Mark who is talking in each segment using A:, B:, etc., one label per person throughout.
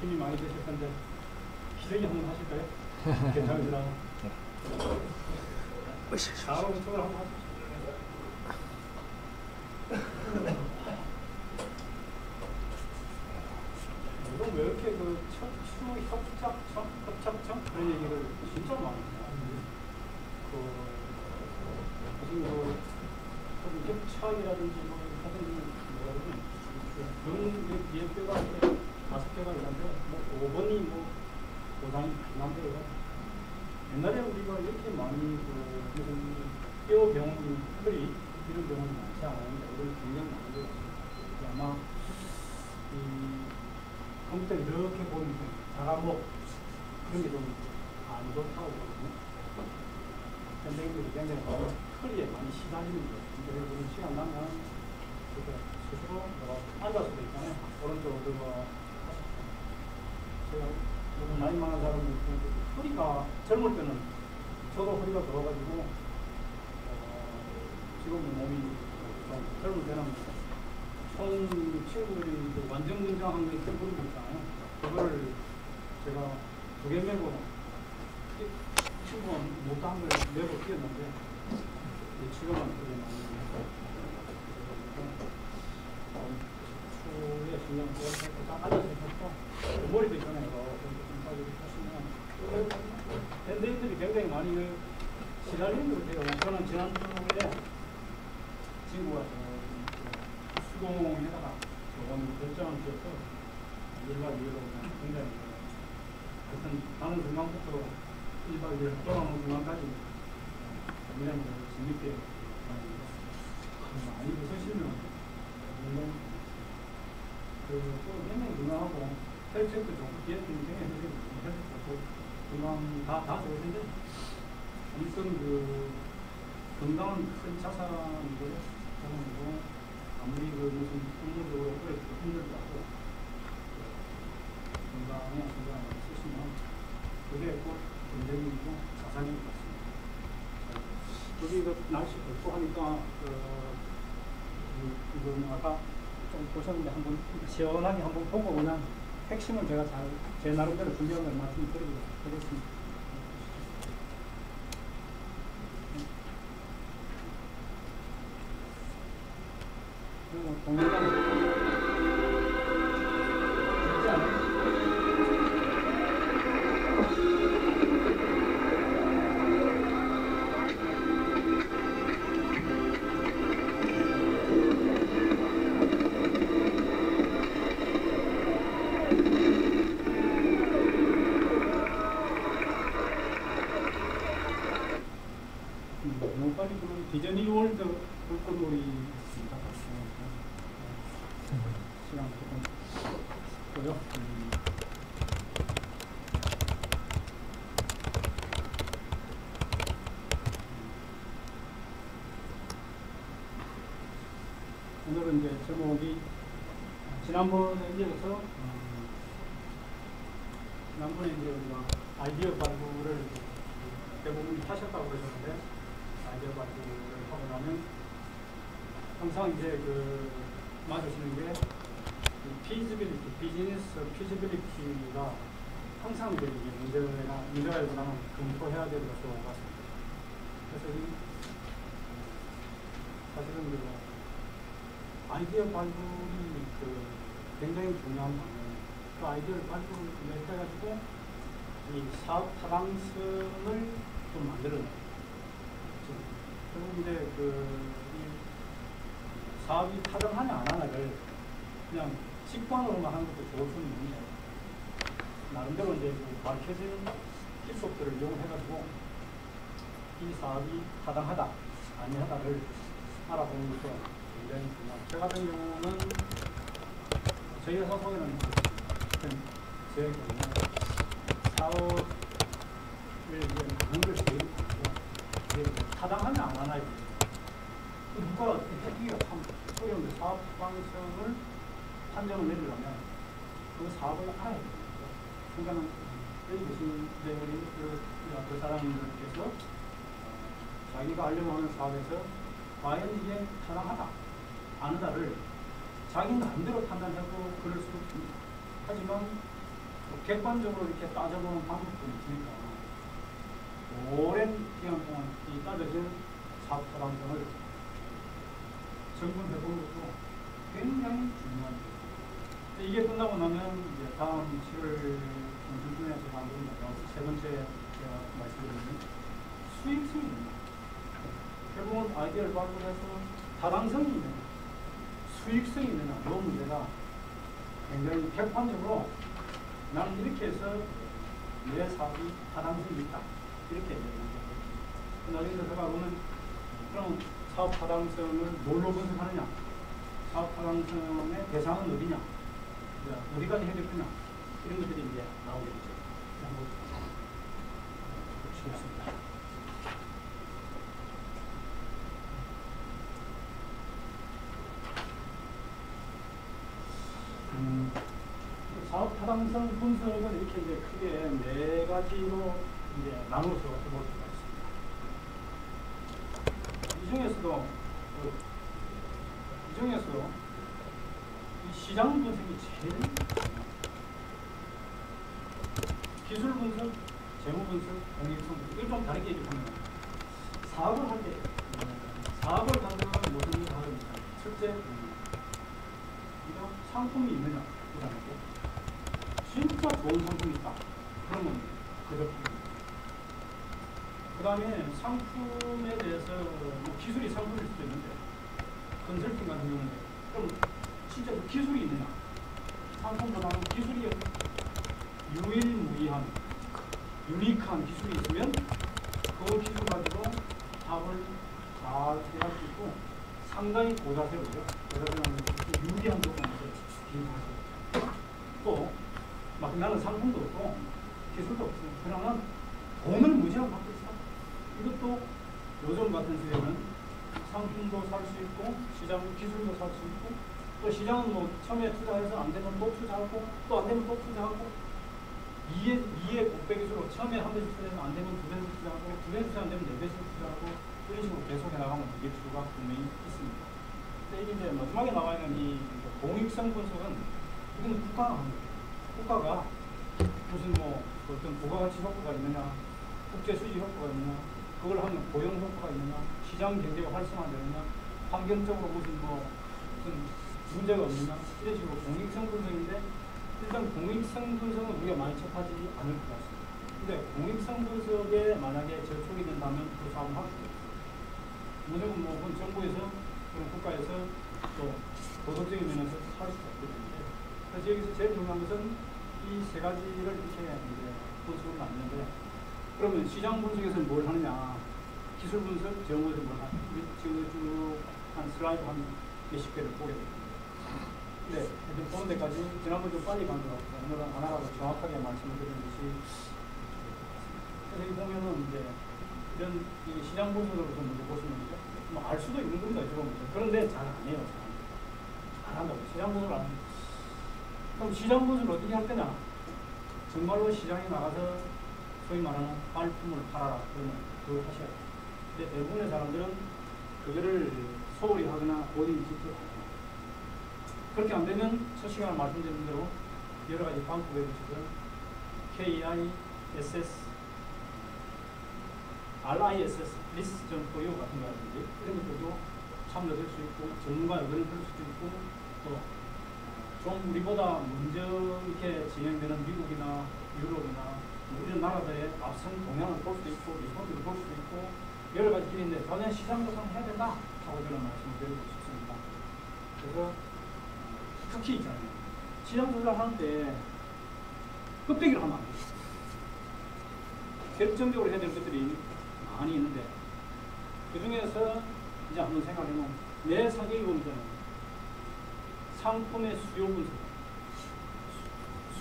A: 힘이 많이 드실 텐데 기저귀 한번 하실까요? 괜찮으시나요? 바로 그쪽으로 한번 하십시오. 이건 왜 이렇게 그 척추 협착증 그런 얘기를 진짜 많이 해요. 무슨 협착이라든지 뭐 하든지 그런 뒤에 뼈가 이렇게 5개가 있는데 뭐 5번이 뭐 고장이 많이 난대요. 옛날에 우리가 이렇게 많이 무슨 뼈 병, 허리 이런 병은 많지 않았는데 오늘 굉장히 많은 것 같습니다. 아마 이 컴퓨터 이렇게 보면 자가목 그런 게 좀 안 좋다고 그러거든요. 현대인들이 굉장히 허리에 많이 시달리는 거예요. 근데 시간 나면 이렇게 스스로 앉아서도 있잖아요. 오른쪽으로 들어가. 제가 너무 나이 많은 사람들 허리가 젊을 때는 저도 허리가 들어가지고 지금 몸이 좀 젊을 때는 총 친구들이 완전 근장한 거 있던 분들 있잖아요. 그걸 제가 2개 메고 친구가 못한 걸 메고 뛰었는데 지금은 그게 많이 추에 신경 써서 앉아서 있었고 머리도 있잖아요. 현대인들이 굉장히 많이 시달리는 것 같아요. 저는 지난주에 친구가 수공에다가 조금 결정을 지어서 1박 2일로 굉장히 하여튼 가는 순간부터 1박 2일 돌아오는 순간까지 굉장히 재밌게 많이 웃으시면 물론 또 굉장히 건강하고 혈색도 좋고 굉장히 혈색 좋고 건강 다 좋을 텐데 아무튼 건강은 큰 자산이고요. 저는 아무리 무슨 국물적으로 힘들다고 건강에 신경을 쓰시면 그게 꼭 굉장히고 자산인 것 같습니다. 여기 날씨 덥고 하니까 이건 아까 좀 보셨는데 한번 시원하게 한번 보고 그냥 핵심을 제가 제 나름대로 준비한 걸 말씀드리겠습니다. 동영상 되지 않아요? 너무 빨리 그러면 디즈니 월드 불꽃놀이 있습니다. 시간 조금 있고요. 오늘은 이제 제목이 지난번에 이어서 지난번에 이제 우리가 아이디어 발굴을 대부분 하셨다고 그러셨는데 아이디어 발굴을 하고 나면 항상 이제 맞으시는 게 피지빌리티, 비즈니스 피지빌리티가 항상 이제 문제가 일어나면 검토해야 될 것으로 같습니다. 그래서 사실은 아이디어 발굴이 굉장히 중요한 반면에 그 아이디어를 발굴해가지고 이 사업 타당성을 좀 만들어내요. 그리고 이제 이 사업이 타당하냐 안 하냐를 그냥 직관으로만 하는 것도 좋을 수는 있는데 나름대로 이제 밝혀진 기법들을 이용해가지고 이 사업이 타당하다 아니하다를 알아보는 것도 굉장히 중요합니다. 저 같은 경우는 저희 회사 속에는 제 경우는 사업을 하는 것이 제일 많고 타당하냐 안 하냐에 누가 해기가 참 어려운데 사업 타당성을 판정을 내리려면 그 사업을 알아야 됩니다. 그러니까 여기 계신 그 사람들께서 자기가 하려고 하는 사업에서 과연 이게 타당하다 아니다를 자기 마음대로 판단하고 그럴 수도 있습니다. 하지만 객관적으로 이렇게 따져보는 방법도 있으니까 오랜 기간 동안 이 따져진 사업 타당성을 점검해 보는 것도 굉장히 중요한 거예요. 이게 끝나고 나면 이제 다음 7월 중순에 제가 한번 세 번째 제가 말씀드리는 수익성입니다. 결국은 아이디어를 발굴해서 타당성이 있느냐, 수익성이 있느냐, 이 문제가 굉장히 객관적으로 나는 이렇게 해서 내 사업이 타당성이 있다. 이렇게 얘기합니다. 나중에 들어가 보면 그럼 사업 타당성을 뭘로 분석하느냐? 사업 타당성의 대상은 어디냐? 어디까지 해야 될 거냐? 이런 것들이 이제 나오겠죠. 한번 보시겠습니다. 사업 타당성 분석은 이렇게 이제 크게 네 가지로 이제 나눠서 해볼 수가 있습니다. 이 중에서도 이 시장 분석이 제일 기술 분석, 재무 분석, 공익성 분석 이걸 좀 다르게 얘기하면 사업을 할 때 사업을 만들면 무슨 일을 하겠습니까? 첫째, 이거 상품이 있느냐? 진짜 좋은 상품이 있다. 그러면 그대로 그 다음에 상품에 대해서 뭐 기술이 상품일 수도 있는데 컨설팅 같은 경우는 그럼 진짜 그 기술이 있느냐? 상품보다는 기술이 유일무이한 유니크한 기술이 있으면 그 기술 가지고 답을 잘 해할 수 있고 상당히 고자세로죠. 고자세라는 유리한 조건에서 또 막 나는 상품도 없고 기술도 없어요. 그러면 돈을 무시하고 받고 있어. 이것도 요즘 같은 시대는 상품도 살 수 있고 시장 기술도 살 수 있고 또 시장은 뭐 처음에 투자해서 안 되면 또 투자하고 또 안 되면 또 투자하고 이해 곱빼기수로 처음에 한 배씩 투자해서 안 되면 두 배씩 투자하고 두 배씩 투자 안 되면 네 배씩 투자하고 이런 식으로 계속 해나가면 이게 수가 분명히 있습니다. 근데 이게 이제 마지막에 나와 있는 이 공익성 분석은 이건 국가가 하는 거예요. 국가가 무슨 뭐 어떤 부가가치 효과가 있느냐, 국제 수지 효과가 있느냐, 그걸 하면 고용 효과가 있느냐, 시장 경제가 활성화되느냐, 환경적으로 무슨 문제가 없느냐 이런 식으로 공익성 분석인데 일단 공익성 분석은 우리가 많이 접하지 않을 것 같습니다. 근데 공익성 분석에 만약에 접촉이 된다면 그 사업을 할 수도 있어요. 무조건 뭐 정부에서 그런 국가에서 또 도덕적인 면에서 할 수가 없기 때문에 그래서 여기서 제일 중요한 것은 이 세 가지를 이렇게 이제 분석을 만드는데 그러면 시장 분석에서는 뭘 하느냐 기술 분석, 재무에서 뭘 하느냐 지금 쭉 한 슬라이드 한 몇십 개를 보게 됩니다. 네, 보는 데까지 지난번 좀 빨리 간 것 같아요. 오늘은 하나라도 정확하게 말씀을 드리는 것이 그래서 여기 보면은 이제 이런 이 시장 분석으로 좀 먼저 보시면요. 뭐 알 수도 있는 겁니다. 그런데 잘 안 해요. 잘 안 한다고. 시장 분석을 안 해요. 그럼 시장 분석을 어떻게 할 거냐? 정말로 시장에 나가서 소위 말하는 발품을 팔아라. 그러면 그걸 하셔야 돼요. 근데 대부분의 사람들은 그거를 소홀히 하거나 어디 짓을 안 해요. 그렇게 안 되면 첫 시간에 말씀드린 대로 여러 가지 방법에 의해서 KISS, RISS, risk.io 같은 거라든지 이런 것들도 참여될 수 있고 전문가 의견을 들을 수도 있고 또 좀 우리보다 먼저 이렇게 진행되는 미국이나 유럽이나 이런 나라들의 앞선 동향을 볼 수도 있고 리포트를 볼 수도 있고 여러 가지 길인데 당연히 시장 조사는 해야 된다 하고 저는 말씀을 드리고 싶습니다. 그래서 특히 있잖아요. 시장 조사를 하는데 껍데기를 하면 안 돼요. 결정적으로 해야 될 것들이 많이 있는데 그 중에서 이제 한번 생각해보면 내 사격이 보면 상품의 수요 분석.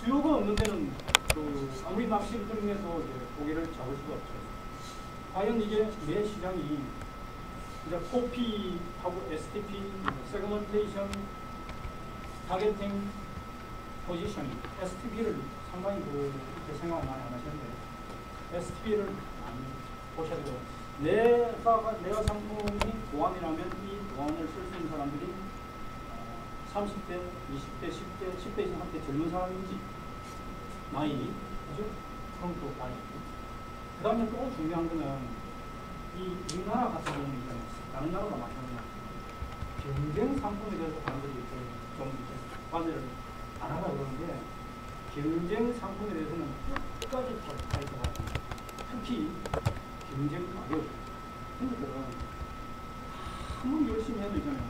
A: 수요가 없는 데는 아무리 낚시를 들면서 고개를 잡을 수가 없죠. 과연 이게 내 시장이 이제 코피하고 STP, 세그먼테이션, 타겟팅, 포지셔닝, STP를 상당히 그렇게 생각을 많이 안 하시는데 STP를 많이 보셔야 되고 내가 상품이 보안이라면 이 보안을 쓸 수 있는 사람들이 30대, 20대, 10대, 10대 이상 한테 젊은 사람인지 나이, 그죠? 성도 나이. 그 다음에 또 중요한 거는 이 나라 같은 경우는 다른 나라가 마찬가지야. 경쟁 상품에 대해서 사람들이 좀 관여를 안 하려고 그러는데 경쟁 상품에 대해서는 끝까지 파이터가 특히 경쟁 가격 이런 것들은 아무리 열심히 해도 있잖아요.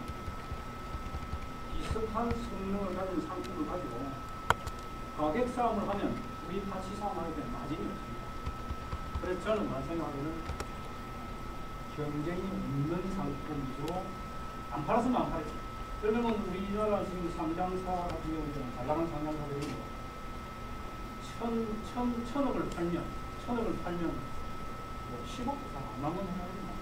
A: 비슷한 성능을 가진 상품을 가지고 가격 싸움을 하면 우리 가치 싸움을 하게 되면 마진이 없습니다. 그래서 저는 생각하기에는 경쟁이 없는 상품 위주로 안 팔았으면 안 팔았지. 그러면 우리나라 지금 상장사 같은 경우는 잘 나가는 상장사들이 천억을 팔면 뭐 10억 안 남은 회사들이 많아.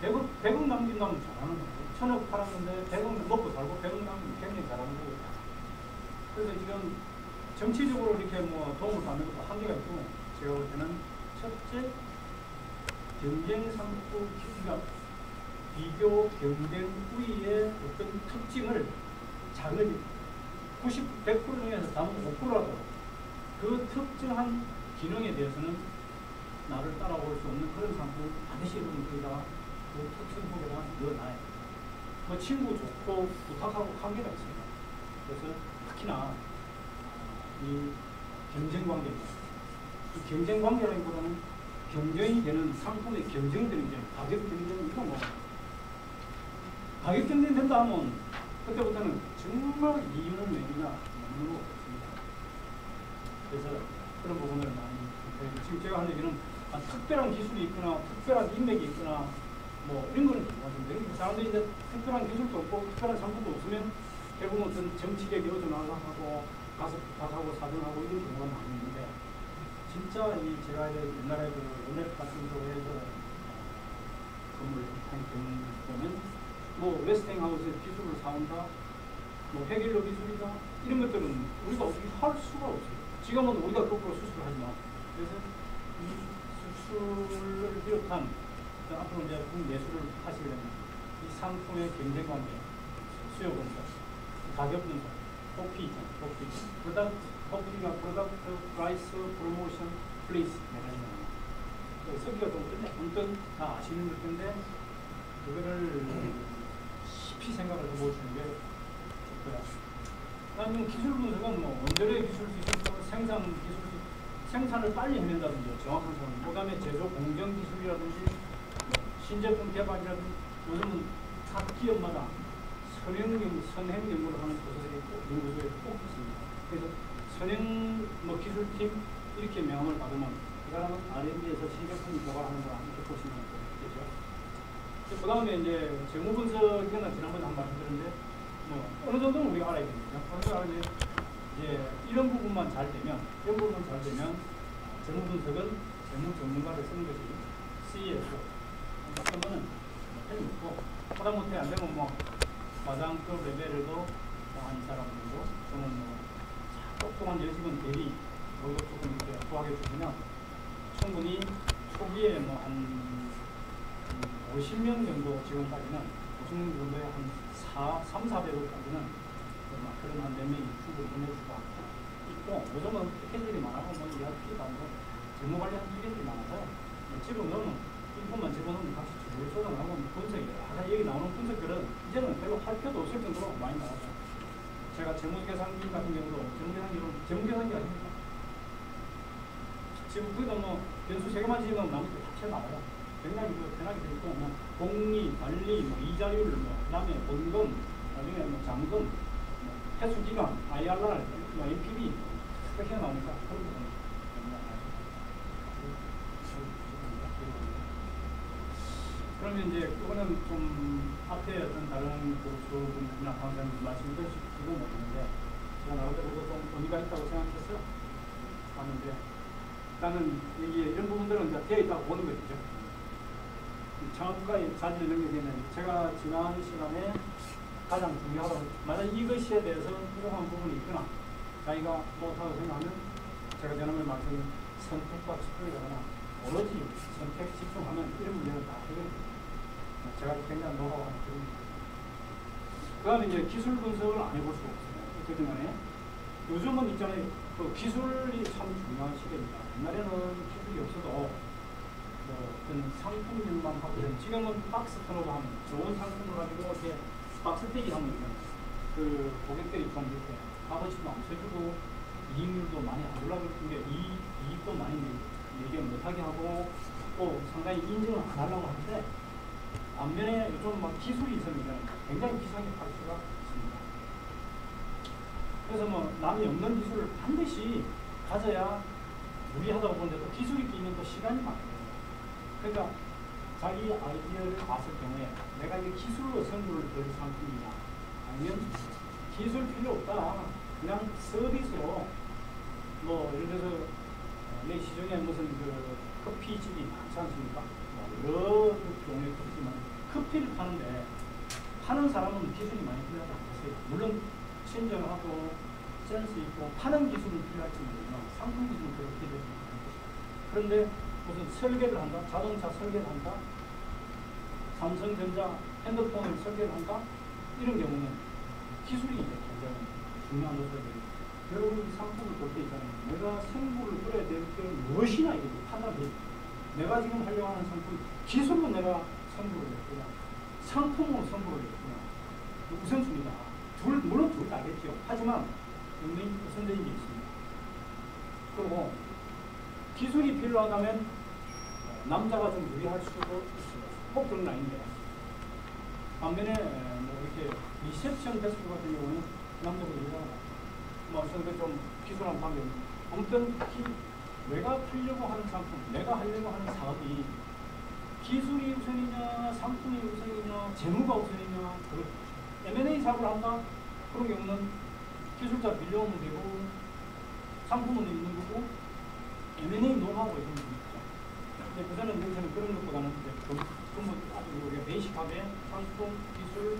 A: 1%. 100억 남긴다면 잘하는 거예요. 1000억 팔았는데 100억 먹고 살고 100억 남기면 굉장히 잘하는 거예요. 그래서 지금 정치적으로 이렇게 뭐 도움을 받는 것도 한계가 있고 제가 볼 때는 첫째 경쟁 상품 기술과 비교 경쟁 우위의 어떤 특징을 작은 100% 중에서 다음 5%라도 그 특정한 기능에 대해서는 나를 따라올 수 없는 그런 상품을 반드시 거기다가 그 특징 속에다 넣어놔야 돼요. 뭐 친구 좋고 부탁하고 관계가 있습니다. 그래서 특히나 이 경쟁 관계입니다. 이 경쟁 관계라기보다는 경쟁이 되는 상품의 경쟁이 되는 게 가격 경쟁 이거 뭐 가격 경쟁 된다 하면 그때부터는 정말 이윤을 내기나 먹는 거 없습니다. 그래서 그런 부분을 많이 지금 제가 하는 얘기는 특별한 기술이 있거나 특별한 인맥이 있거나 뭐 이런 거는 맞습니다. 사람들이 이제 특별한 기술도 없고 특별한 상품도 없으면 결국은 어떤 정치력이 어져나가고 하고 가서 부탁하고 사정하고 이런 경우가 많이 있는데 진짜 제가 옛날에 연랩 같은 거 해서 건물 한 경우 보면 뭐 웨스팅하우스의 기술을 사온다, 뭐 해결로 기술이다 이런 것들은 우리가 어떻게 할 수가 없어요. 지금은 우리가 거꾸로 수술을 하지만 그래서 이 수술을 비롯한 앞으로 이제 예술을 하시게 되면 이 상품의 경쟁 관계, 수요 분석, 가격 분석, OP, 프로덕트, 프라이스, 프로모션, 플레이스 메커니즘. 쓰기가 좀 문득 다 아시는 걸 텐데 그거를 깊이 생각을 해보시는 게 좋고요. 나는 기술 분석은 뭐 원재료의 기술도 있고 생산 기술도 생산을 빨리 해낸다든지 정확한 사람, 그 다음에 제조 공정 기술이라든지 신제품 개발이라든지 요즘은 각 기업마다 선행 연구를 하는 부서들이 있고 연구소에 꼭 있습니다. 그래서 선행 기술팀 이렇게 명함을 받으면 그 사람은 R&D에서 신제품 개발하는 거랑 이렇게 보시면 되죠. 그 다음에 이제 재무 분석이나 지난번에 한 번 말씀드렸는데 어느 정도는 우리가 알아야 됩니다. 이제 이런 부분만 잘 되면 재무 분석은 재무 전문가를 쓰는 것이 CFO. 어떤 거는 펜이 없고 하다못해 안 되면 과장급 레벨에도 한 이 사람 정도 저는 똑똑한 여직원 대리 월급 조금 이렇게 구하게 주시면 충분히 초기에 한 50명 정도 지금까지는 50명 정도에 한 300~400까지는 그런 한 몇 명이 충분히 보내줄 것 같고 있고 요즘은 패키지들이 많아서 ERP가 재무관리하는 패키지들이 많아서 집어넣으면 인풋만 집어넣으면 같이 쭉 쏟아나오고 분석이 여기 나오는 분석들은 이제는 별로 할 필요도 없을 정도로 많이 나오죠. 제가 재무계산기 같은 경우도 재무계산기 아십니까? 지금 그도 변수 3개만 지으면 나머지 다 튀어나와요. 굉장히 편하게 되어 있고 공리, 관리, 이자율, 그 다음에 원금, 나중에 잔금, 회수기간, IRR, NPV 그렇게 나오니까 그런 부분은 그러면 이제 그거는 좀 앞에 어떤 다른 교수분이나 강사님 말씀해 주시고 모르는데 제가 나름대로 좀 의미가 있다고 생각했어요. 하는데 일단은 이게 이런 부분들은 이제 되어 있다고 보는 것이죠. 창업가의 자질 능력에는 제가 지난 시간에 가장 중요하다고 만약 이것에 대해서 부족한 부분이 있거나 자기가 못하다고 생각하면 제가 지난번에 말씀드린 선택과 집중이라거나 오로지 선택 집중하면 이런 문제는 다 해결됩니다. 제가 굉장히 노하우 하나 드립니다. 그 다음에 이제 기술 분석을 안 해볼 수가 없어요. 어쨌든 간에 요즘은 있잖아요. 그 기술이 참 중요한 시대입니다. 옛날에는 기술이 없어도 뭐 어떤 상품들만 하고 지금은 박스 턴오버 하면 좋은 상품을 가지고 이렇게 박스 떼기 하면 그 고객들이 좀 이렇게 값어치도 안 쳐주고 이익률도 많이 안 올라가는 게 이익도 많이 내게 못하게 하고 또 상당히 인증을 안 하려고 하는데 반면에 요즘 막 기술이 있으면 굉장히 비싸게 팔 수가 있습니다. 그래서 뭐 남이 없는 기술을 반드시 가져야 무리하다고 보는데 또 기술이 끼면 또 시간이 많아요. 그러니까 자기 아이디어를 봤을 경우에 내가 이게 기술로 승부를 걸 상품이냐 아니면 기술 필요 없다 그냥 서비스로 뭐 예를 들어서 내 시중에 무슨 그 커피집이 많지 않습니까? 여러 종류의 커피지만 커피를 파는데 파는 사람은 기술이 많이 필요하지 않겠어요. 물론 친절하고 센스 있고 파는 기술은 필요할지 모르지만 상품 기술은 그렇게 되지 않는 것이다. 그런데 무슨 설계를 한다, 자동차 설계를 한다, 삼성전자 핸드폰을 설계를 한다 이런 경우는 기술이 이제 굉장히 중요한 요소들이 결국 이 상품을 볼 때 있잖아요. 내가 승부를 끌어야 될 게 무엇이냐 이게 판단이 내가 지금 하려고 하는 상품 기술로 내가 승부를 냈구나 상품으로 승부를 냈구나 우선순위다. 물론 둘 다겠죠. 하지만 우선적인 게 있습니다. 그리고 기술이 필요하다면 남자가 좀 유리할 수도 있어요. 꼭 그런 건 아닌데 반면에 뭐 이렇게 리셉션 데스크 같은 경우는 남자가 유리하다. 뭐 어떤 좀 기술한 방법이 아무튼 내가 하려고 하는 상품, 내가 하려고 하는 사업이 기술이 우선이냐, 상품이 우선이냐, 재무가 우선이냐, M&A 사업을 한다? 그런 경우는 기술자 빌려오면 되고 상품은 있는 거고 M&A 노하우가 있는 거죠. 근데 부산은 여기서는 그런 것보다는 전부 아주 우리가 베이식하게 상품, 기술,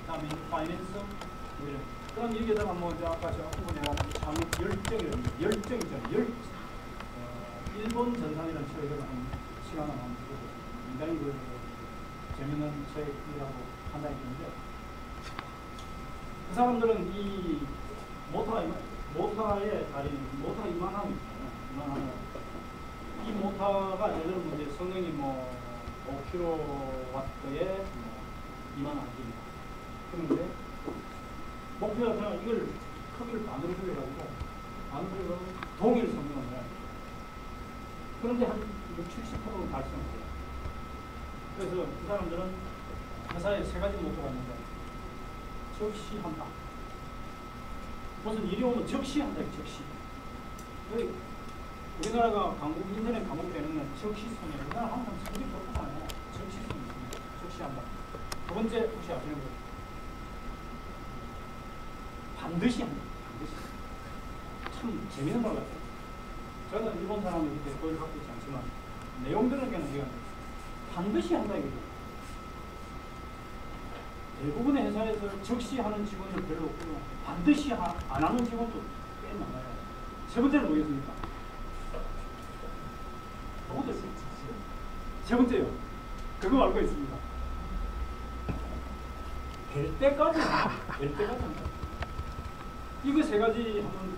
A: 그다음에 파이낸스 그럼 여기에다가 뭐 이제 아까 제가 내가 참 열정이잖아요. 일본 전산이라는 책을 한 시간을 한번 보고 굉장히 그 재밌는 책이라고 판단이 드는데 그 사람들은 이 모터의 다리, 모터 이만함이 있잖아요. 이만함. 이 모터가 예를 들면 이제 성능이 뭐 5kW에 뭐 2만 암페어입니다. 그런데 목표가 그냥 이걸 크기를 반으로 줄여가지고 반으로 동일 성능을 해요. 그런데 한 60~70%는 달성해요. 그래서 그 사람들은 회사에 3가지 목표가 있는데 적시한다. 무슨 일이 오면 적시한다. 적시. 우리나라가 인터넷 광고 되는 건 적시성이에요. 우리나라 항상 성적이 좋잖아요. 적시성이 있습니다. 적시한다. 두 번째 혹시 아시는 분? 반드시 한다. 반드시. 참 재미있는 말 같아요. 저는 일본 사람이 이렇게 그걸 갖고 있지 않지만 내용들은 그냥 이건 반드시 한다 이거죠. 대부분의 회사에서 적시하는 직원들 별로 없고 반드시 안 하는 직원도 꽤 많아요. 세 번째는 뭐겠습니까? 뭐겠어요? 세 번째요. 그거 알고 있습니다. 될 때까지 한다. 될 때까지 한다. 이거 3가지 한번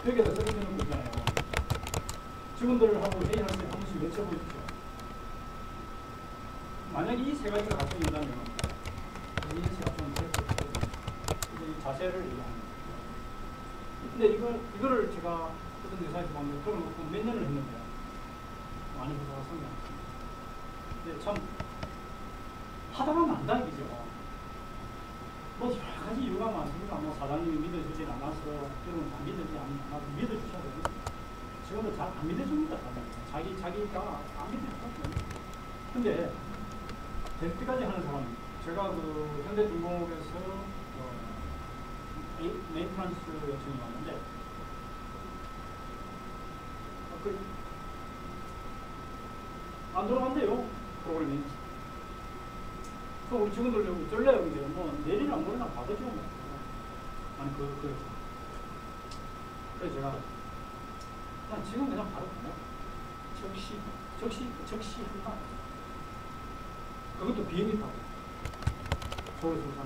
A: 벽에다 써주는 거 있잖아요. 직원들하고 회의할 때 한 번씩 외쳐보십시오. 만약에 이 3가지가 갖춰 있다면 이 자세를 얘기합니다. 근데 이거를 제가 어떤 회사에서 보면 그걸 놓고 몇 년을 했는데 많은 회사가 성공했습니다. 근데 참 하다가 난다 이거죠. 뭐 여러 가지 이유가 많습니다. 뭐 사장님이 믿어주지 않아서 여러분 안 믿어주지 않아서 믿어주셔야 됩니다. 지금도 잘 안 믿어줍니다. 자기가 안 믿어주거든요. 근데 될 때까지 하는 사람 제가 그 현대중공업에서 메인트란스 요청이 왔는데 안 들어간대요. 프로그램이. 그 우리 직원들 좀 어쩔래요. 이제 뭐 내리나 모르나 봐보죠. 뭐. 아니 그래서 제가 그냥 지금 그냥 바로 가요. 적시 한다. 그것도 비행기 타고 서울에서 부산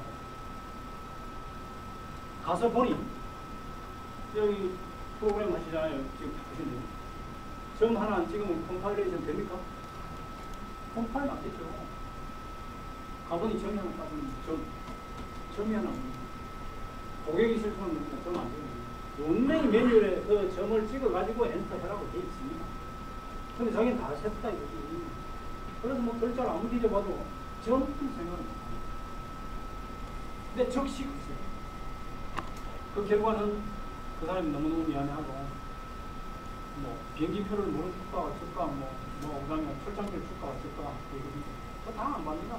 A: 가서 보니 여기 프로그램 하시잖아요. 지금 바꾸신데. 점 하나 안 찍으면 컴파일레이션 됩니까? 컴파일 안 되죠. 가본이 점이 하나 빠지면 점이 하나 없는 고객이 실수하면 점 안 되는 분명히 매뉴얼에 그 점을 찍어가지고 엔터 해라고 돼 있습니다. 근데 자기는 다 했다 이거지. 그래서 뭐 글자를 아무 뒤져봐도 점은 생각을 못합니다. 근데 적시가 있어요. 그 결과는 그 사람이 너무너무 미안해하고 뭐 비행기표를 모른 주가 어쩔까 뭐 그다음에 출장비를 줄까 어쩔까 그거 다 안 받는다.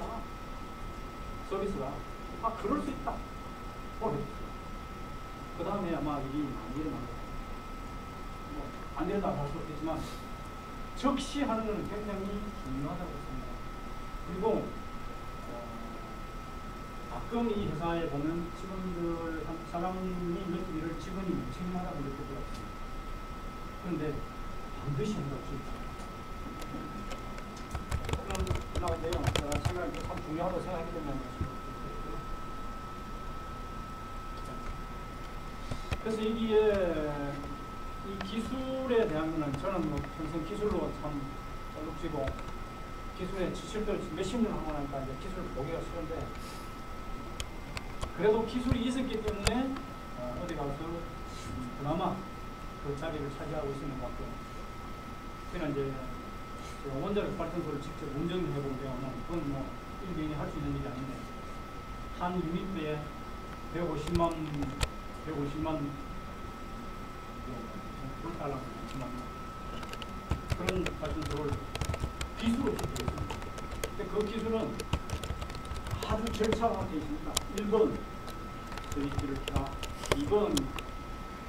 A: 서비스가 그럴 수 있다. 그 다음에 아마 일이 많이 일어난 거예요. 안 된다 할 수 없겠지만 적시하는 것은 굉장히 중요하다고 생각합니다. 그리고 가끔 이 회사에 보면 직원들 사장님이 일을 직원이 무책임하다고 느낄 때가 있습니다. 그런데 반드시 한다고 그럼 나가세요. 제가 생각이 참 중요하다고 생각하기 때문에 그래서 이게 이 기술에 대한 거는 저는 뭐 평생 기술로 참 쩔룩지고 기술에 지칠들 몇십 년 하고 나니까 이제 기술을 보기가 쉬운데 그래도 기술이 있었기 때문에 어디 가서 그나마 그 자리를 차지하고 있는 것 같고요. 그냥 이제 원자력 발전소를 직접 운전해 본 경우는 그건 뭐 일개인이 할 수 있는 일이 아닌데 한 유닛배에 150만 불달랑 그런 발전소를 기술로 기술했습니다. 근데 그 기술은 아주 절차가 되어 있습니다. 1번 스위치를 켜라, 2번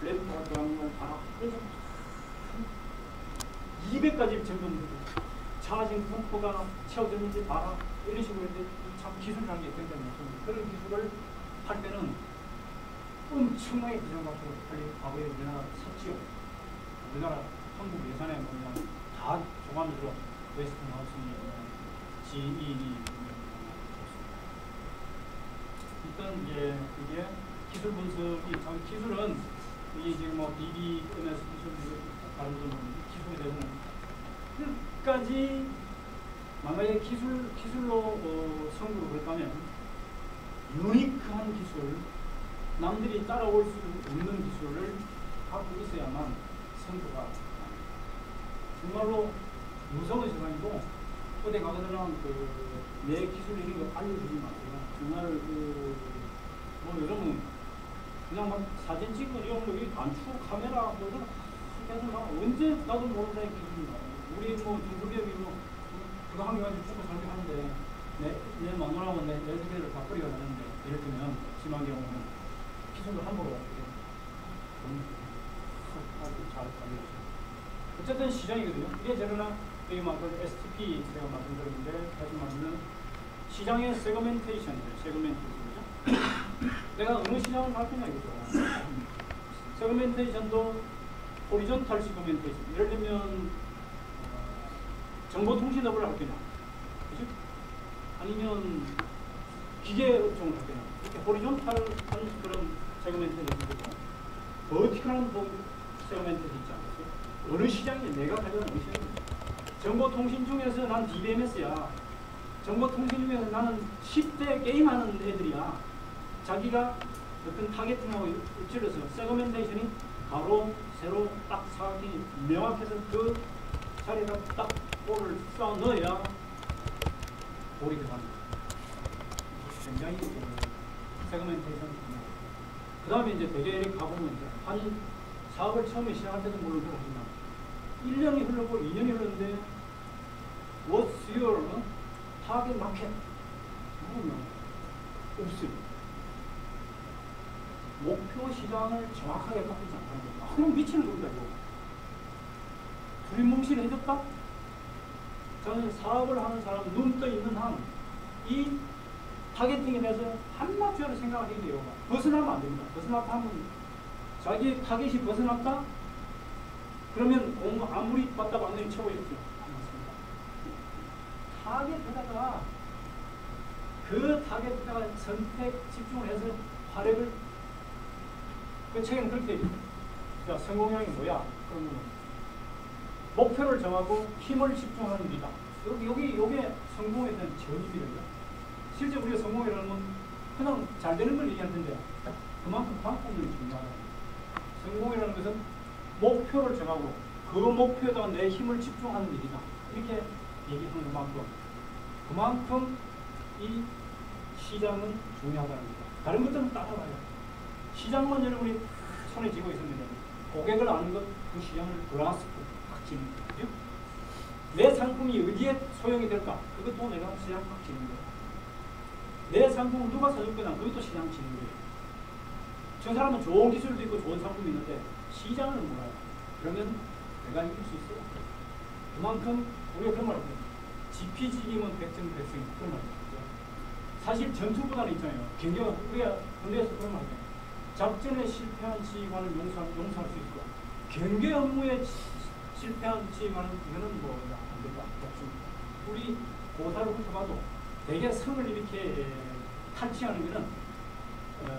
A: 램프가 들어가는 걸 봐라. 그래서 200가지 점검 차징 펌프가 채워졌는지 봐라. 이런 식으로 했는데 참 기술이라는 게 굉장히 많습니다. 그런 기술을 할 때는 엄청나게 비전받고 빨리 과거에 우리나라 샀지요. 우리나라 한국 예산에 보면 다 조간으로 웨스팅하우스니 GE니 일단 이제 이게 기술 분석이 참 기술은 이 지금 뭐 DB, MS 기술 다른 분은 기술에 대해서는 끝까지 만약에 기술로 성공을 그랬다면 유니크한 기술 남들이 따라올 수 없는 기술을 갖고 있어야만 성과가 정말로 무서운 세상이고 어디 가거나 내 기술 이런 거 알려주지 마세요. 정말 뭐 요즘은 그냥 막 사진 찍고 이런 거 단추 카메라 뭐 이런 거 계속 막 언제 나도 모르는 사람이 기술이 나와요. 우리 뭐 중소기업이 뭐 그거 한 개 가지고 죽고 살게 하는데 내 마누라하고 내 세계를 다 뿌리가 되는데 예를 들면 심한 경우는 기술을 함부로 아주 잘 알려주세요. 어쨌든 시장이거든요. 이게 저러나 여기 막 STP 제가 말씀드렸는데 다시 말하면 시장의 세그멘테이션이죠. 내가 어느 시장을 할 거냐 이거죠. 세그멘테이션도 호리존탈 세그멘테이션. 예를 들면 정보통신업을 할 거냐, 그죠? 아니면 기계업종을 할 거냐. 이렇게 호리존탈한 그런 세그멘테이션이 있고 버티컬한 세그멘테이션이 있지 않겠어요? 어느 시장이 내가 가져온 어느 시장입니다. 정보통신 중에서 난 DBMS야. 정보통신 중에서 나는 10대 게임하는 애들이야. 자기가 어떤 타겟팅하고 찔러서 세그멘테이션이 가로, 세로, 딱 사각이 명확해서 그 자리에다 딱 볼을 쏴 넣어야 볼이 들어갑니다. 굉장히 세그멘테이션. 그 다음에 이제 되게 이렇게 가보면 이제 한 사업을 처음에 시작할 때도 물론 그렇지만 1년이 흐르고 2년이 흐르는데 What's your target market? 없어요. 목표 시장을 정확하게 갖고 있지 않다는 거예요. 그럼 미치는 겁니다, 이거. 두리뭉실 해줬다? 저는 사업을 하는 사람 눈 떠 있는 한 이 타겟팅에 대해서 한마디로 생각을 해야 돼요. 벗어나면 안 됩니다. 벗어났다 하면 자기 타겟이 벗어났다? 그러면 아무리 맞다 맞는 쳐보십시오. 타겟에다가 그 타겟에다가 선택 집중을 해서 화력을 그 책에는 그렇게 되죠. 자, 성공형이 뭐야? 그러면 목표를 정하고 힘을 집중하는 일이다. 요게 성공에 대한 전입이래요. 실제 우리가 성공이라는 건 그냥 잘 되는 걸 얘기하는 건데 그만큼 방법이 중요하다. 성공이라는 것은 목표를 정하고 그 목표에다가 내 힘을 집중하는 일이다. 이렇게 얘기하는 그만큼 이 시장은 중요하다는 겁니다. 다른 것들은 따라와요. 시장만 여러분이 손에 쥐고 있으면 고객을 아는 것, 그 시장을 그라스프 확지는 거죠. 내 상품이 어디에 소용이 될까? 그것도 내가 시장 확지는 거예요. 내 상품을 누가 사줄 거냐? 그것도 시장 지는 거예요. 저 사람은 좋은 기술도 있고 좋은 상품이 있는데 시장을 몰라요. 그러면 내가 이길 수 있어요. 그만큼 우리가 그런 말을 해요. 지피지기면 백전백승 그런 말이죠. 사실 전투보다는 있잖아요. 굉장히 우리가 군대에서 그런 말을 해요. 작전에 실패한 지휘관을 용서할 수 있고 경계 업무에 실패한 지휘관은 이거는 뭐 안 된다. 우리 고사를 훑어봐도 대개 성을 이렇게 탈취하는 것은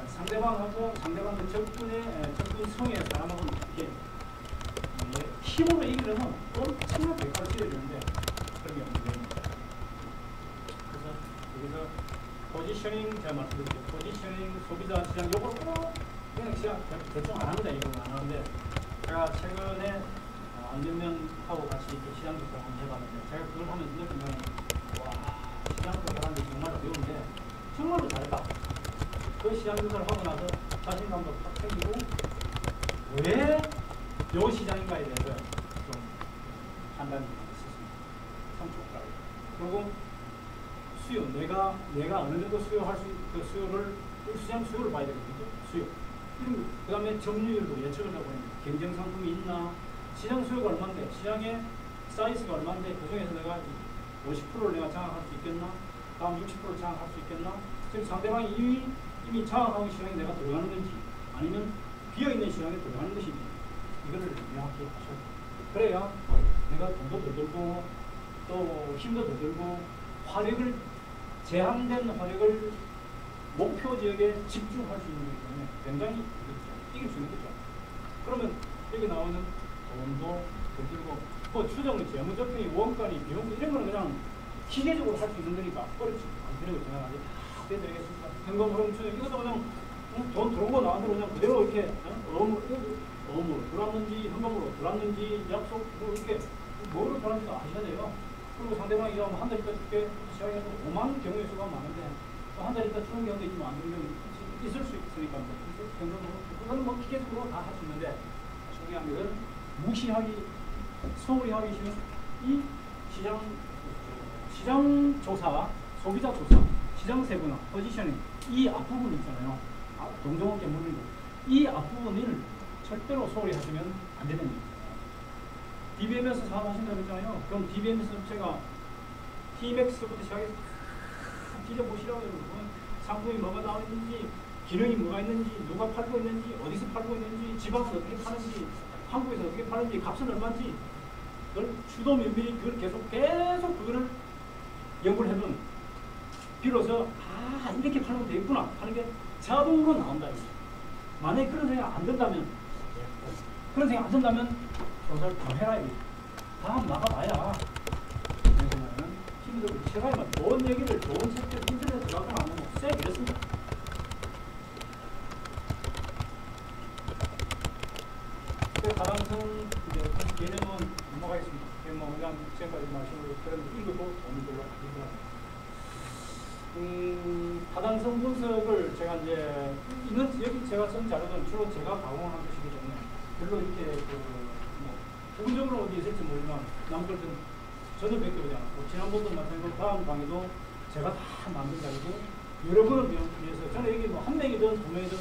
A: 상대방하고 상대방의 접근성의 사람하고 이렇게 힘으로 이기려면 엄청난 대가를 치러야 되는데 그런 게 없는 겁니다. 그래서 여기서 포지셔닝 제가 말씀드렸죠. 포지셔닝, 소비자 시장 요거 그냥 시장 대충 안 합니다. 이거 안 하는데 제가 최근에 안전면하고 같이 이렇게 시장 조사를 한번 해봤는데 제가 그걸 하면서 느낀 거는 와 시장 조사라는 게 정말 어려운데 정말로 잘했다. 그 시장 조사를 하고 나서 자신감도 팍 생기고 왜 요 시장인가에 대해서 좀 판단이 있었습니다. 참 좋더라고요. 그리고 수요, 내가 어느 정도 수요할 그 수요를 시장 수요를 봐야 되거든요. 수요. 그 다음에 점유율도 예측을 해보면 경쟁 상품이 있나, 시장 수요가 얼마인데, 시장의 사이즈가 얼마인데, 그 중에서 내가 50%를 내가 장악할 수 있겠나, 다음 60%를 장악할 수 있겠나, 지금 상대방이 이미 장악하는 시장에 내가 들어가는 건지, 아니면 비어있는 시장에 들어가는 것인지, 이거를 명확히 하셔야 돼요. 그래야 내가 돈도 더 들고, 또 힘도 더 들고, 화력을, 제한된 화력을 목표 지역에 집중할 수 있는 거기 때문에 굉장히 이길 수 있는 거죠. 그러면 여기 나오는 돈도 더 들고, 뭐 추정은 재무적평이 원가니 비용 이런 거는 그냥 기계적으로 할 수 있는 거니까 어렵지 않다고 생각하지. 다 해드리겠습니다. 현금 흐름 추정 이것도 그냥 돈 들어오고 나와서 그냥 그대로 이렇게 어음으로 들어왔는지 현금으로 들어왔는지 약속 뭐 이렇게 뭐로 들어왔는지 아셔야 돼요. 그리고 상대방이 한 달 있다 줄게 시작해서 5만 경우의 수가 많은데 한 달 있다 주는 경우도 있지만 안 주는 경우도 있을 수 있으니까 그거는 뭐 기계적으로 다 할 수 있는데 중요한 것은 무시하기 소홀히 하기 싫은 이 시장 조사, 소비자 조사, 시장 세분화, 포지셔닝 이 앞부분 있잖아요. 동종업계 물리고 이 앞부분을 절대로 소홀히 하시면 안 되는 겁니다. DBM에서 사업하신다고 했잖아요. 그럼 DBM에서 제가 TMX부터 시작해서 뒤져보시라고 여러분. 상품이 뭐가 나오는지, 기능이 뭐가 있는지, 누가 팔고 있는지, 어디서 팔고 있는지, 지방은 어떻게 파는지, 한국에서 어떻게 파는지, 값은 얼마인지, 그걸 추도 면밀히 그걸 계속 그거를 연구를 해보면 비로소 이렇게 팔면 되겠구나 하는 게 자동으로 나온다. 만약에 그런 생각 안 든다면 조사를 더 해라. 다 나가봐야 힘이 들고 제가 막 좋은 얘기를 좋은 책들 인터넷에 들어가거나 안 하면 쎄 이랬습니다. 가당성 개념은 넘어가겠습니다. 뭐 그냥 지금까지 말씀을 드렸는데 읽고 오는 걸로 하겠습니다. 가당성 분석을 제가 이제 여기 제가 쓴 자료는 주로 제가 가공한 것이기 때문에 별로 이렇게 부분적으로 어디 있을지 모르지만 남들은 전혀 베껴오지 않았고 지난번도 마찬가지로 다음 강의도 제가 다 만든 자료고 여러분을 위해서 저는 여기 뭐 한 명이든 두 명이든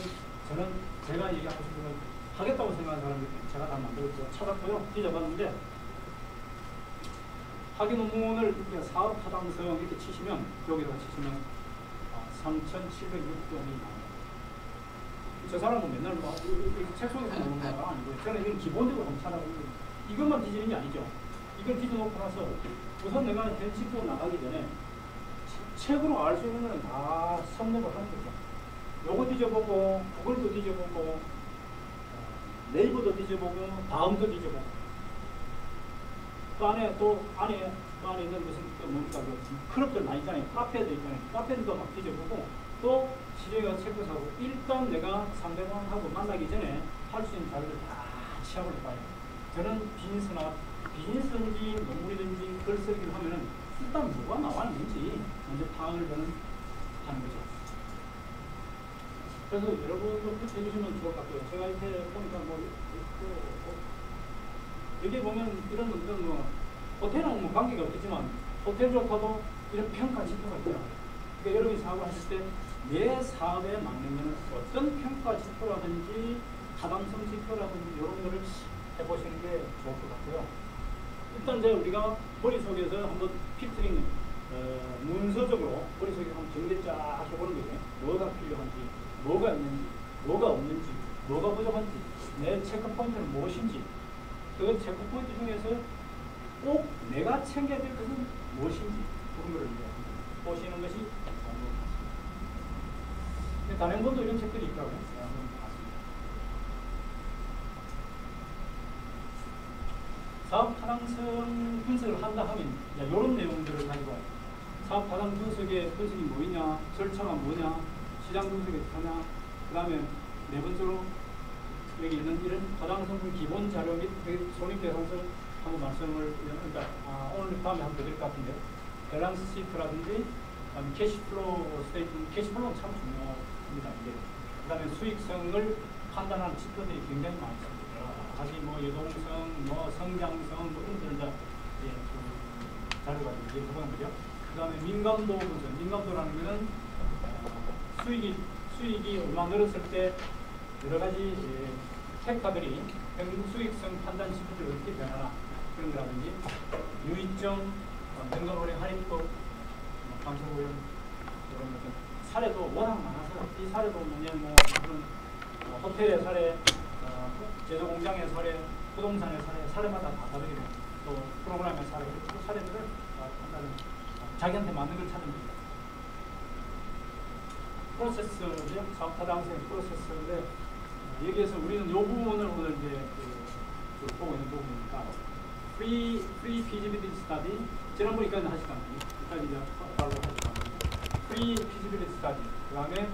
A: 저는 제가 얘기하고 싶은 걸 하겠다고 생각하는 사람들 제가 다 만들었고 찾았고요. 뒤져봤는데 학위 논문을 사업 타당성 이렇게 치시면 여기다가 치시면 3,706점이 나옵니다. 저 사람은 맨날 뭐 책 속에서 나오는 거가 아니고 저는 이건 기본적으로 한번 찾아보고 이것만 뒤지는 게 아니죠. 이걸 뒤져놓고 나서 우선 내가 현실적으로 나가기 전에 책으로 알 수 있는 거는 다 섭렵을 하는 거죠. 요거 뒤져보고 그걸도 뒤져보고 네이버도 뒤져보고 다음도 뒤져보고 그 안에 또 안에 있는 무슨 그 뭡니까 그 클럽들 많이 있잖아요. 카페도 있잖아요. 카페도 막 뒤져보고 또 시중에 가서 체크 사고 일단 내가 상대방하고 만나기 전에 할 수 있는 자료를 다 취합을 해봐요. 저는 비즈니스인지 논문이든지 글쓰기를 하면은 일단 뭐가 나왔는지 먼저 파악을 저는 하는 거죠. 그래서 여러분도 그렇게 해주시면 좋을 것 같고요. 제가 이렇게 보니까 여기 보면 이런 뭐 호텔은 뭐 관계가 없겠지만 호텔조차도 이런 평가 지표가 있더라고요. 그러니까 여러분이 사업을 하실 때 내 사업에 맞는 거는 어떤 평가 지표라든지 타당성 지표라든지 이런 거를 해보시는 게 좋을 것 같고요. 일단 이제 우리가 머릿속에서 한번 필터링 문서적으로 머릿속에 한번 정리 쫙 해보는 거죠. 뭐가 필요한지, 뭐가 있는지, 뭐가 없는지, 뭐가 부족한지, 내 체크 포인트는 무엇인지, 그 체크 포인트 중에서 꼭 내가 챙겨야 될 것은 무엇인지 그런 거를 보시는 것이 좋은 것 같습니다. 단행본도 이런 책들이 있더라고요. 한번 봤습니다. 사업 타당성 분석을 한다 하면 이런 내용들을 가지고 와요. 사업 타당 분석의 분석이 뭐냐, 절차가 뭐냐, 시장 분석이 어떻게 하냐, 그 다음에 네 번째로 여기 있는 이런 타당성 기본 자료 및 손익계산서 한번 말씀을 그러니까 오늘 다음에 한번 드릴 것 같은데요. 밸런스 시트라든지 캐시플로우 스테이트먼트, 캐시플로우는 참 중요합니다. 이게. 그 다음에 수익성을 판단하는 지표들이 굉장히 많습니다. 다시 뭐 유동성, 뭐 성장성, 뭐 이런 것들 이제 그 자료가 이제 보는 거죠. 그 다음에 민감도 분석, 민감도라는 것은 수익이 얼마 늘었을 때 여러 가지 팩터들이 수익성 판단 지표들이 어떻게 변하나 그런 거라든지 유의점, 연간거래 할인법, 감소고용 이런 것들 사례도 워낙 많아서 이 사례도 뭐냐면 뭐 그런 호텔의 사례, 제조공장의 사례, 부동산의 사례마다 다 다르거든요. 또 프로그램의 사례, 그 사례들을 판단은 자기한테 맞는 걸 찾는 겁니다. 프로세스죠. 사업 타당성의 프로세스인데 여기에서 우리는 이 부분을 오늘 이제 보고 있는 부분이니까 프리 피지빌리티 스타디 지난번까지 하시던 여기까지 이제 바로 하시던 프리 피지빌리티 스타디 그 다음에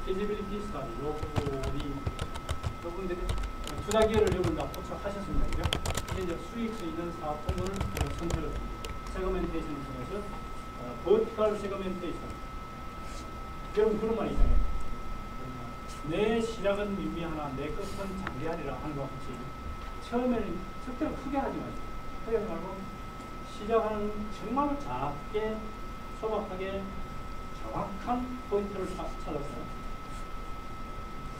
A: 피지빌리티 스타디 요 부분들이 투자 기회를 여러분 다 포착하셨습니다. 그죠? 이제 수익성 있는 사업 부문을 선택을 세그멘테이션을 통해서 버티컬 세그멘테이션 여러분 그런 말이 있잖아요. 내 시작은 미미하나 내 끝은 장대하리라 하는 것 같이 처음에는 특별히 크게 하지 마시고 크게 하지 말고 시작하는 정말 작게 소박하게 정확한 포인트를 찾았어요.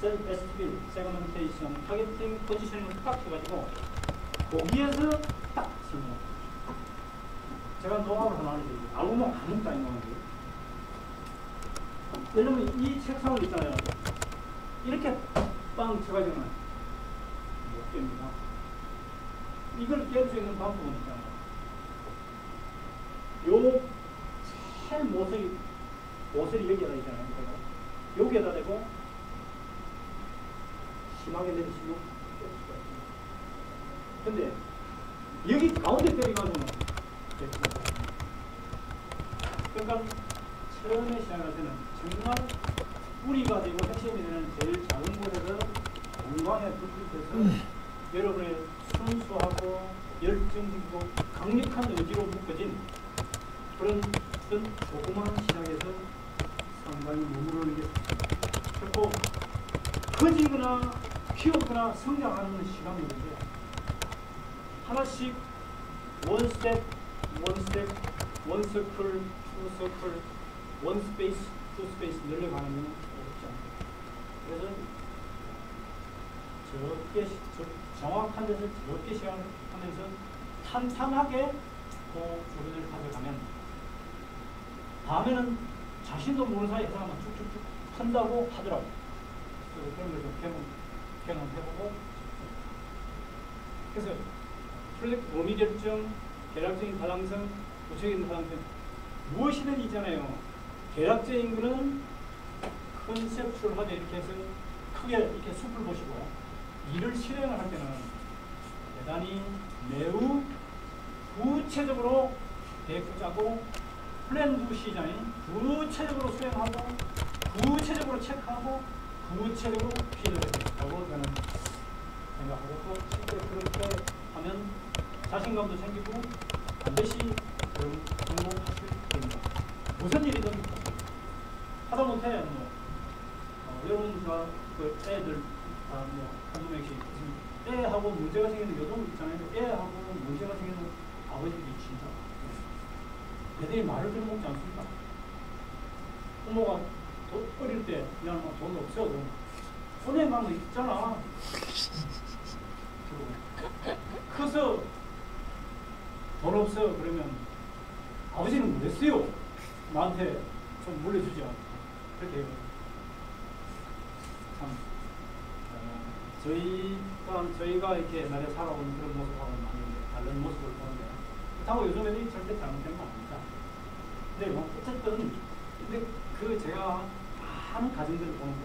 A: 셀프 에스티빌, 세그멘테이션, 타겟팅, 포지셔닝을 딱 해가지고 거기에서 딱 설명합니다. 제가 노하우를 하나 알려드릴게요. 아무것도 아닌 노하우예요. 왜냐면 이 책상을 있잖아요. 이렇게 빵 쳐가지고는 못 깹니다. 이걸 깰 수 있는 방법은 있잖아요. 요 제일 모서리 여기에다 있잖아요. 여기에다 대고 심하게 내리시면 깰 수가 있습니다. 근데 여기 가운데 때려가지고는 그러니까 처음에 시작할 때는 정말 뿌리가 되고 핵심이 되는 제일 작은 곳에서 건강에 불빛해서 여러분의 순수하고 열정적이고 강력한 의지로 묶어진 그런 어떤 조그마한 시작에서 상당히 머무르는 게 좋습니다. 그리고 커지거나 키우거나 성장하는 시간인데 하나씩 원 스텝, 원 서클, 투 서클, 원 스페이스, 투 스페이스 늘려가는 건 어렵지 않아요. 그래서 정확한 데서 적게 시간을 하면서 탄탄하게 그 주변을 가져가면 다음에는 자신도 모르는 사이에 사람만 쭉쭉쭉 한다고 하더라고요. 그래서 그런 걸 좀 경험해보고 그래서 프로젝트 범위 결정, 계략적인 타당성, 구체적인 타당성 무엇이든 있잖아요. 계략적인 거는 컨셉출하게 이렇게 해서 크게 이렇게 숲을 보시고 일을 실행을 할 때는 대단히 매우 구체적으로 계획도 짜고 플랜도 시장에 구체적으로 수행하고 구체적으로 체크하고 구체적으로 피드백하고 저는 생각하고 또 실제 그렇게 하면 자신감도 생기고 반드시 성공하실 겁니다. 무슨 일이든 하다못해 뭐 여러분과 그 애들 뭐 한두 명씩 애하고 문제가 생기는 요즘 있잖아요. 애하고 문제가 생기는 아버지들이 진짜 애들이 말을 들어먹지 않습니까? 부모가 어릴 때 그냥 돈 없어도 은행 가면 있잖아. 커서 돈 없어 그러면 아버지는 뭐 했어요? 나한테 좀 물려주지 않고 그렇게 해요. 참 저희가 이렇게 옛날에 살아온 그런 모습하고는 많이 다른 모습을 보는데 그렇다고 요즘 애들이 절대 잘못된 거 아닙니다. 근데 뭐 어쨌든 근데 그 제가 많은 가정들을 보는데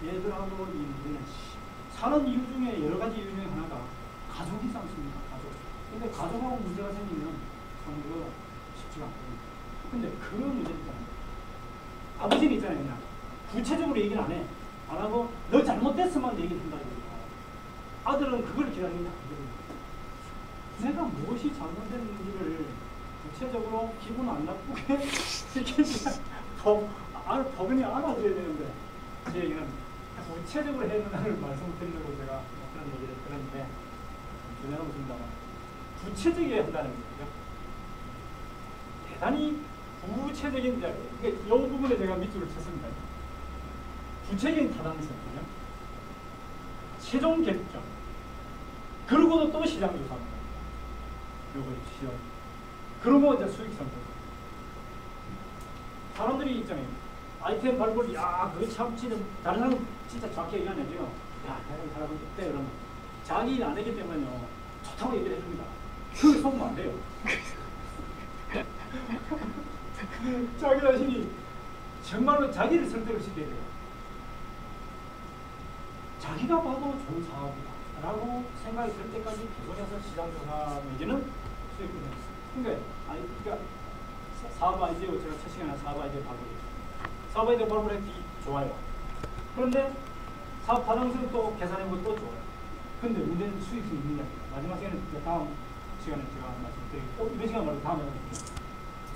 A: 얘들하고 이 문제는 사는 이유 중에 여러 가지 이유 중에 하나가 가족이지 않습니까? 가족. 근데 가족하고 문제가 생기면 참 이거 쉽지가 않거든요. 근데 그런 문제 있잖아요. 아버지는 있잖아요. 그냥 구체적으로 얘기는 안 해. 안 하고 너 잘못됐으면 얘기를 한다 이거죠. 아들은 그걸 기다리는 게 아니거든요. 내가 무엇이 잘못됐는지를 구체적으로 기분 안 나쁘게 이렇게 법인이 알아줘야 되는데 제 얘기는 구체적으로 해야 된다는 말씀을 드리려고 제가 그런 얘기를 들었는데 전혀는 없습니다만 구체적이어야 한다는 거죠. 대단히 구체적인 이 부분에 제가 밑줄을 쳤습니다. 구체적인 타당성이요. 최종 결정. 그러고도 또 시장 조사합니다. 요거 시장. 그러고 이제 수익성. 사람들이 있잖아요. 아이템 발굴, 야, 그거 참 진짜 다른 사람 진짜 정확히 얘기 안 해줘요. 야, 다른 사람은 어때? 그러면 자기 일 안 하기 때문에요. 좋다고 얘기를 해줍니다. 그걸 속으면 안 돼요. 자기 자신이 정말로 자기를 설득을 시켜야 돼요. 자기가 봐도 좋은 사업이다 라고 생각이 들 때까지 계속해서 시장조사 내지는 수익을 해요. 그러니까 사업 아이디어, 제가 첫 시간에 사업 아이디어 발굴했어요. 사업 아이디어 발굴했기 좋아요. 그런데 사업 타당성 또 계산해보고 또 좋아요. 근데 문제는 수익성이 있느냐. 마지막 시간에 다음 시간에 제가 말씀드리고 이번 시간 말고 다음에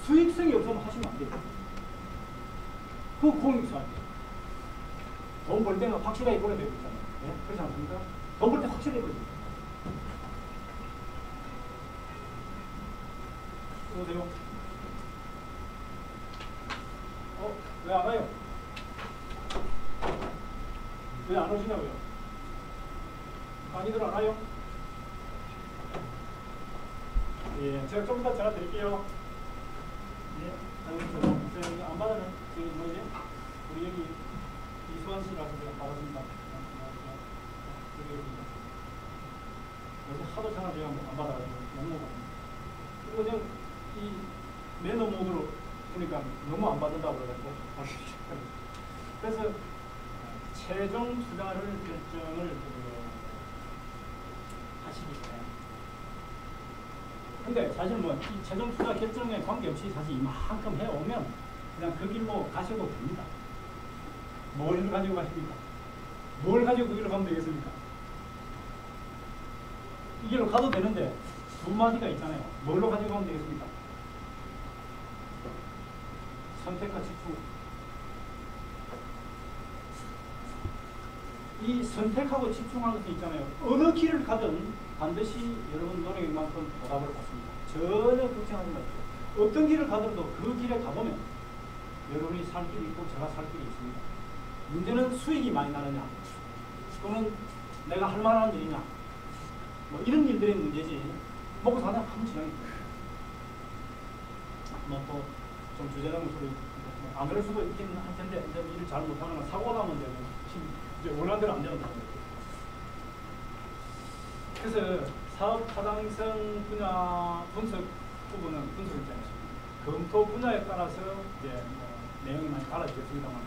A: 수익성이 없으면 하시면 안 돼요. 그거 공익수 안 돼요. 돈 벌 때는 확실하게 벌어야 되고 있잖아요. 네? 그렇지 않습니까? 돈 벌 때 확실하게 벌어야 돼요. 여보세요? 왜 안 와요? 왜 안 오시냐고요? 강의들 안 와요? 예, 제가 좀 이따 전화 드릴게요. 예, 선생님 안 받아는 저기 뭐지? 우리 여기 이수환 씨라서 제가 받았습니다. 요새 하도 전화 제가 안 받아가지고 너무 받습니다. 그리고 제가 이 매너 모드로 보니까 너무 안 받는다고 그래가지고 그래서 최종 투자를 결정을 하시기 때문에 근데 사실 뭐 이 최종 투자 결정에 관계없이 사실 이만큼 해오면 그냥 그 길로 가셔도 됩니다. 뭘 가지고 가십니까? 뭘 가지고 그 길로 가면 되겠습니까? 이 길로 가도 되는데 두 마디가 있잖아요. 뭘로 가지고 가면 되겠습니까? 선택과 집중. 이 선택하고 집중하는 것이 있잖아요. 어느 길을 가든 반드시 여러분 노력인 만큼 보답을 받습니다. 전혀 걱정하지 마십시오. 어떤 길을 가더라도 그 길에 가보면 여러분이 살 길이 있고 제가 살 길이 있습니다. 문제는 수익이 많이 나느냐 또는 내가 할 만한 일이냐 뭐 이런 일들의 문제지 먹고 사는 한 지랑이 뭐 또 좀 주제넘은 소리 안 그럴 수도 있긴 할 텐데 이제 일을 잘 못하거나 사고 나면 이제 원하는 대로 안 되는 거예요. 그래서 사업 타당성 분야 분석 부분은 분석을 있잖아요. 검토 분야에 따라서 이제 뭐 내용이 많이 달라지겠습니다만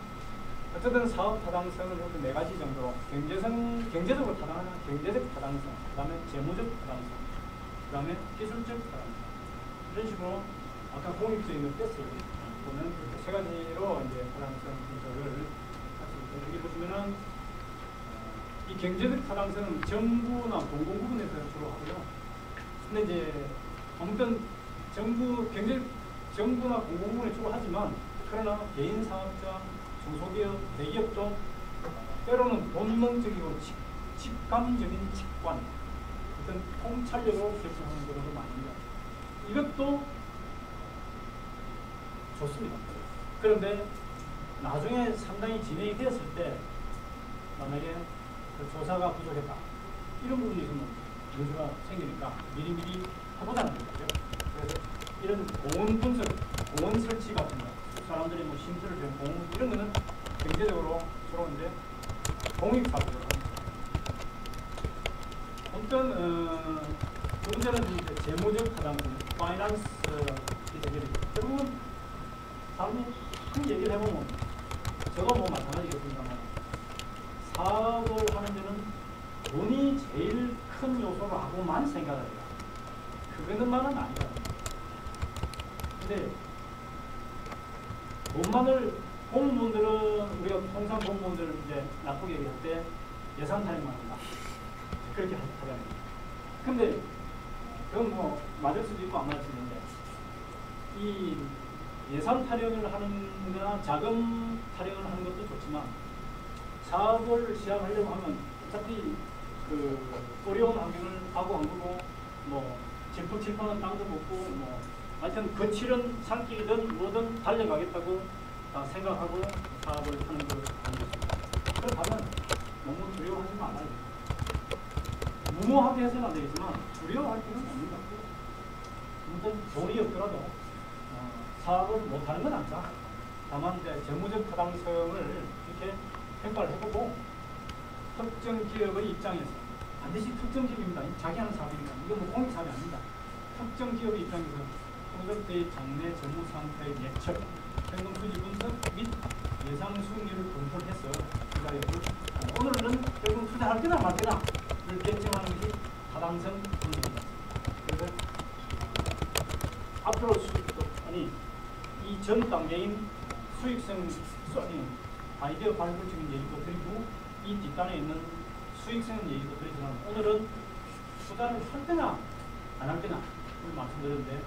A: 어쨌든 사업 타당성은 이렇게 네 가지 정도. 경제적으로 타당하냐, 경제적 타당성, 그 다음에 재무적 타당성, 그 다음에 기술적 타당성. 이런 식으로 아까 공익적인 뜻을 보면 세 가지로 이제 타당성 분석을 할 수 있고, 여기 보시면은 이 경제적 타당성은 정부나 공공부문에서 주로 하고요. 근데 이제 아무튼 정부나 공공부문에 주로 하지만, 그러나 개인 사업자, 중소기업, 대기업도 때로는 본능적이고 직감적인 직관, 어떤 통찰력으로 결정하는 경우도 많습니다. 이것도 좋습니다. 그런데 나중에 상당히 진행이 되었을 때 만약에 그 조사가 부족했다, 이런 부분이 있으면 문제가 생기니까 미리미리 해보자는 거죠. 그래서 이런 공원 분석, 공원 설치 같은 거, 사람들이 뭐 쉼터를 준 공원, 이런 거는 경제적으로 주로 이제 공익사업으로 합니다. 아무튼 두 번째는 이제 재무적 타당성, 파이낸스 대결이 대부분 사람이 큰 얘기를 해보면, 저도 뭐 마찬가지겠습니다만, 사업을 하는 데는 돈이 제일 큰 요소로 하고만 생각을 해요. 그거는만은 아니거든요. 근데 돈만을, 공무원들은, 우리가 통상 공무원들 이제 나쁘게 얘기할 때 예산 타령만 한다, 그렇게 하잖아요. 근데 그건 뭐 맞을 수도 있고 안 맞을 수도 있는데, 이 예산 타령을 하는 거나 자금 타령을 하는 것도 좋지만, 사업을 시작하려고 하면 어차피 그 어려운 환경을 하고 안 그고, 뭐 질풍 칠판은 땅도 먹고, 뭐 하여튼 거칠은 산길이든 뭐든 달려가겠다고 생각하고 사업을 하는 걸 하는 것입니다. 그렇다면 너무 두려워하지 말아야 돼요. 무모하게 해서는 안 되겠지만 두려워할 필요는 없는 것 같고, 아무튼 돈이 없더라도 사업을 못하는 건 아니다. 다만 이제 재무적 타당성을 이렇게 평가를 해보고, 특정 기업의 입장에서, 반드시 특정 기업입니다. 자기 하는 사업이니까. 이거 뭐 공익 사업이 아닙니다. 특정 기업의 입장에서 소득대의 장래 재무 상태의 예측, 현금 수지 분석 및 예상 수익률을 검토해서 투자율을, 오늘은 결국 투자할 때나 말 때나를 결정하는 것이 타당성 분석입니다. 그래서 앞으로 이 전 단계인 수익성, 아이디어 발굴적인 얘기도 드리고, 이 뒷단에 있는 수익성 얘기도 드리지만, 오늘은 투자를 할 때나 안 할 때나 말씀드렸는데,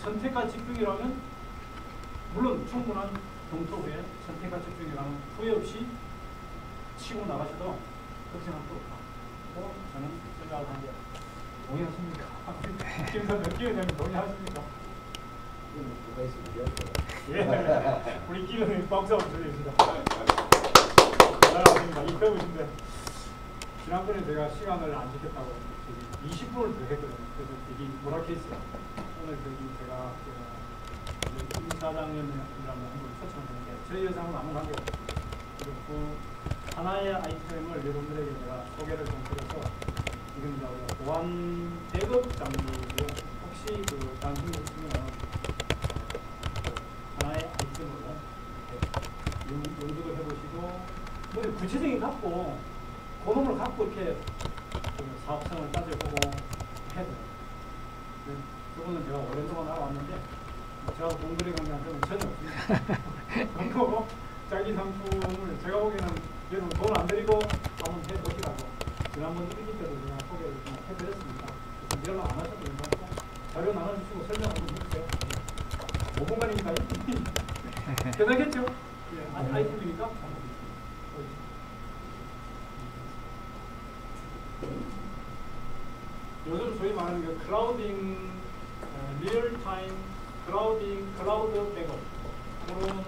A: 선택과 집중이라면 물론 충분한 검토 후에 선택과 집중이라면 후회 없이 치고 나가셔도 걱정할 거 없다고 저는 생각을 하는데, 동의하십니까? 김선 몇 기회장님 동의하십니까?
B: 누가 있으면
A: 예, 우리 기회는 박수 한번 드리겠습니다. 잘하십니다. 이 배우신데, 지난번에 제가 시간을 안 지켰다고 20분을 더 했거든요. 그래서 되게 뭐라케이스가 오늘 제가 김 사장님이라는 분을 초청했는데, 저희 회사는 아무 관계 없어요. 그리고 그 하나의 아이템을 여러분들에게 제가 소개를 좀 드려서, 지금 이제 보안 백업 장비고요. 혹시 그 관심 있으면 하나의 아이템으로 연습을 해보시고, 뭐 구체적인 갖고 그놈을 갖고 이렇게 사업성을 따져보고 해야 돼요. 그거는 제가 오랜동안 알아왔는데, 제가 공들이 관계한 점은 전혀 없습니다. 그리고 자기 상품을 제가 보기에는 여러분 돈 안 들이고 한번 해보시라고 지난번 일기 때도 제가 소개를 좀 해드렸습니다. 그래서 연락 안 하셔도 괜찮고, 자료 나눠주시고 설명 한번 해주세요. 5분간이니까요. 괜찮겠죠? 예, 아이템이니까. 요즘 소위 말하는 그 클라우딩, 리얼타임 클라우드 백업, 그런